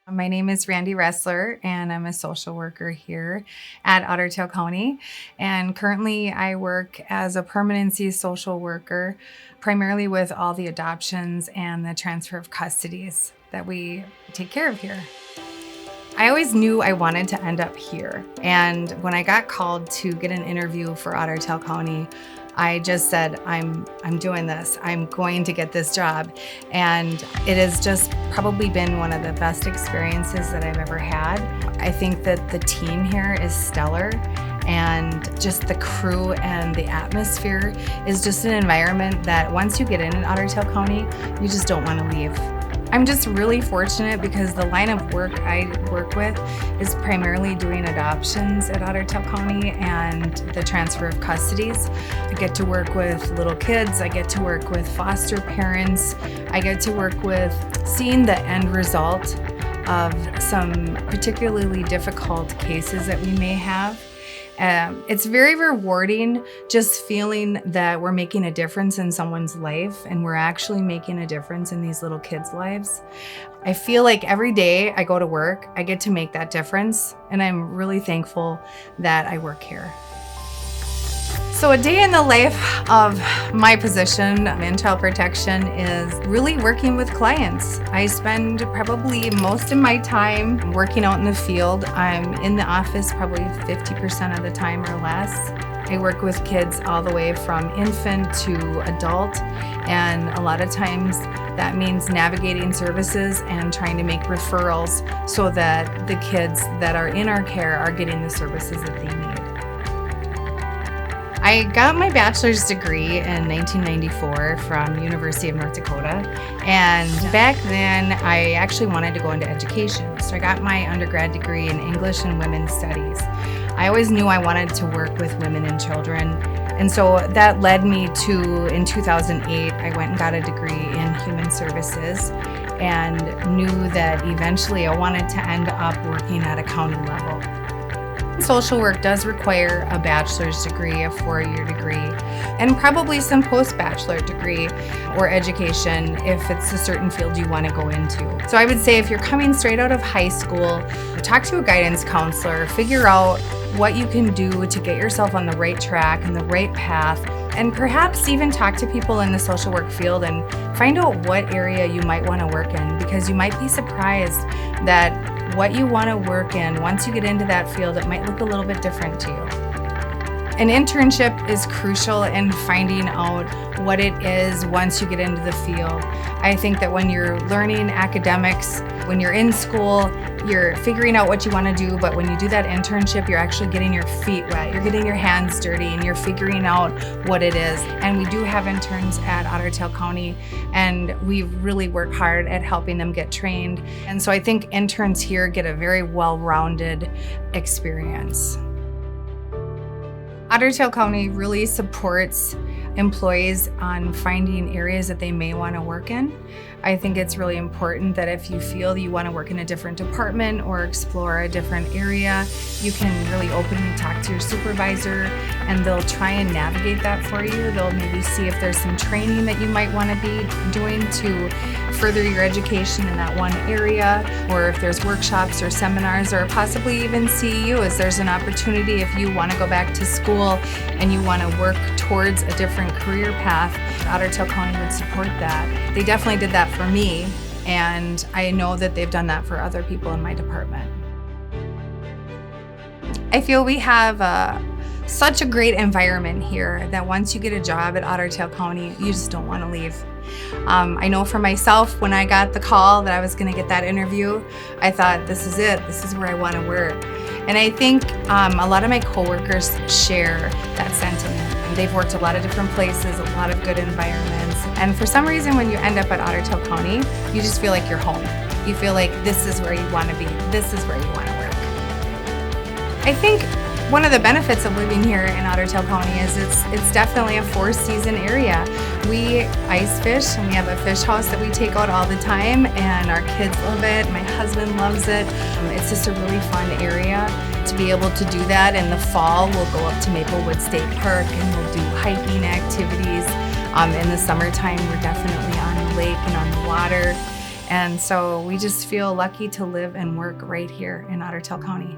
My name is Randi Ressler, and I'm a social worker here at Otter Tail County. And currently, I work as a permanency social worker, primarily with all the adoptions and the transfer of custodies that we take care of here. I always knew I wanted to end up here. And when I got called to get an interview for Otter Tail County, I just said, I'm doing this. I'm going to get this job. And it has just probably been one of the best experiences that I've ever had. I think that the team here is stellar, and just the crew and the atmosphere is just an environment that once you get in Otter Tail County, you just don't want to leave. I'm just really fortunate because the line of work I work with is primarily doing adoptions at Otter Tail County and the transfer of custodies. I get to work with little kids, I get to work with foster parents, I get to work with seeing the end result of some particularly difficult cases that we may have. It's very rewarding just feeling that we're making a difference in someone's life, and we're actually making a difference in these little kids' lives. I feel like every day I go to work, I get to make that difference, and I'm really thankful that I work here. So a day in the life of my position in child protection is really working with clients. I spend probably most of my time working out in the field. I'm in the office probably 50% of the time or less. I work with kids all the way from infant to adult, and a lot of times that means navigating services and trying to make referrals so that the kids that are in our care are getting the services that they need. I got my bachelor's degree in 1994 from the University of North Dakota, and back then I actually wanted to go into education. So I got my undergrad degree in English and Women's Studies. I always knew I wanted to work with women and children, and so that led me to, in 2008, I went and got a degree in Human Services and knew that eventually I wanted to end up working at a county level. Social work does require a bachelor's degree, a 4-year degree, and probably some post-bachelor degree or education if it's a certain field you want to go into. So I would say if you're coming straight out of high school, talk to a guidance counselor, figure out what you can do to get yourself on the right track and the right path, and perhaps even talk to people in the social work field and find out what area you might want to work in, because you might be surprised that what you want to work in, once you get into that field, it might look a little bit different to you. An internship is crucial in finding out what it is once you get into the field. I think that when you're learning academics, when you're in school, you're figuring out what you want to do, but when you do that internship, you're actually getting your feet wet, you're getting your hands dirty, and you're figuring out what it is. And we do have interns at Otter Tail County, and we really work hard at helping them get trained. And so I think interns here get a very well-rounded experience. Otter Tail County really supports employees on finding areas that they may want to work in. I think it's really important that if you feel you want to work in a different department or explore a different area, you can really openly talk to your supervisor, and they'll try and navigate that for you. They'll maybe see if there's some training that you might want to be doing to further your education in that one area, or if there's workshops or seminars, or possibly even see you as there's an opportunity if you want to go back to school and you want to work towards a different career path. Otter Tail County would support that. They definitely did that for me, and I know that they've done that for other people in my department. I feel we have such a great environment here that once you get a job at Otter Tail County, you just don't want to leave. I know for myself, when I got the call that I was going to get that interview, I thought, this is it. This is where I want to work. And I think a lot of my coworkers share that sentiment. They've worked a lot of different places, a lot of good environments. And for some reason, when you end up at Otter Tail County, you just feel like you're home. You feel like this is where you want to be. This is where you want to work. I think one of the benefits of living here in Otter Tail County is it's definitely a 4-season area. We ice fish, and we have a fish house that we take out all the time, and our kids love it. My husband loves it. It's just a really fun area to be able to do that. In the fall, we'll go up to Maplewood State Park and we'll do hiking activities. In the summertime, we're definitely on the lake and on the water. And so we just feel lucky to live and work right here in Otter Tail County.